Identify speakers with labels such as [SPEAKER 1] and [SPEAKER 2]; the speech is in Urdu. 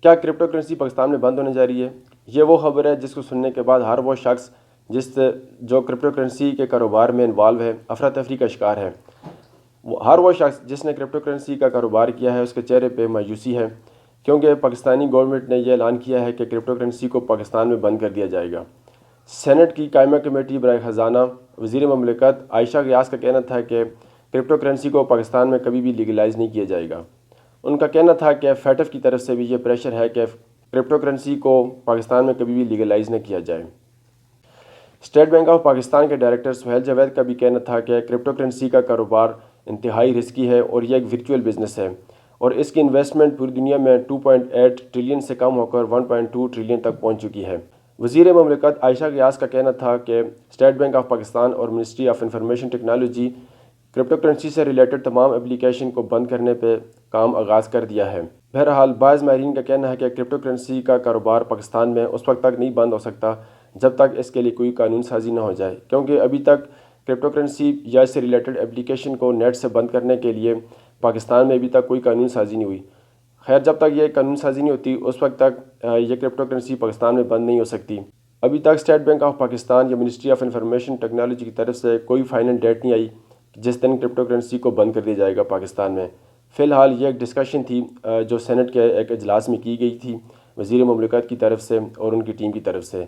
[SPEAKER 1] کیا کرپٹو کرنسی پاکستان میں بند ہونے جا رہی ہے؟ یہ وہ خبر ہے جس کو سننے کے بعد ہر وہ شخص جو کرپٹو کرنسی کے کاروبار میں انوالو ہے افراتفری کا شکار ہے۔ ہر وہ شخص جس نے کرپٹو کرنسی کا کاروبار کیا ہے اس کے چہرے پہ مایوسی ہے، کیونکہ پاکستانی گورنمنٹ نے یہ اعلان کیا ہے کہ کرپٹو کرنسی کو پاکستان میں بند کر دیا جائے گا۔ سینٹ کی قائمہ کمیٹی برائے خزانہ وزیر مملکت عائشہ غیاث کا کہنا تھا کہ کرپٹو کرنسی کو پاکستان میں کبھی بھی لیگلائز نہیں کیا جائے گا۔ ان کا کہنا تھا کہ فیٹف کی طرف سے بھی یہ پریشر ہے کہ کرپٹو کرنسی کو پاکستان میں کبھی بھی لیگلائز نہ کیا جائے۔ اسٹیٹ بینک آف پاکستان کے ڈائریکٹر سہیل جاوید کا بھی کہنا تھا کہ کرپٹو کرنسی کا کاروبار انتہائی رسکی ہے اور یہ ایک ورچوئل بزنس ہے اور اس کی انویسٹمنٹ پوری دنیا میں 2.8 ٹریلین سے کم ہو کر 1.2 ٹریلین تک پہنچ چکی ہے۔ وزیر مملکت عائشہ غیاث کا کہنا تھا کہ اسٹیٹ بینک آف پاکستان اور ministry of information technology crypto currency سے ریلیٹڈ تمام اپلیکیشن کو بند کرنے پہ کام آغاز کر دیا ہے۔ بہرحال بعض ماہرین کا کہنا ہے کہ کرپٹو کرنسی کا کاروبار پاکستان میں اس وقت تک نہیں بند ہو سکتا جب تک اس کے لیے کوئی قانون سازی نہ ہو جائے، کیونکہ ابھی تک کرپٹو کرنسی یا اس سے ریلیٹڈ اپلیکیشن کو نیٹ سے بند کرنے کے لیے پاکستان میں ابھی تک کوئی قانون سازی نہیں ہوئی۔ خیر، جب تک یہ قانون سازی نہیں ہوتی اس وقت تک یہ کرپٹو کرنسی پاکستان میں بند نہیں ہو سکتی۔ ابھی تک اسٹیٹ بینک آف پاکستان یا منسٹری آف انفارمیشن ٹیکنالوجی کی طرف سے کوئی فائنل ڈیٹ نہیں آئی جس دن کرپٹو کرنسی کو بند کر دیا جائے گا پاکستان میں۔ فی الحال یہ ایک ڈسکشن تھی جو سینٹ کے ایک اجلاس میں کی گئی تھی وزیر مملکت کی طرف سے اور ان کی ٹیم کی طرف سے۔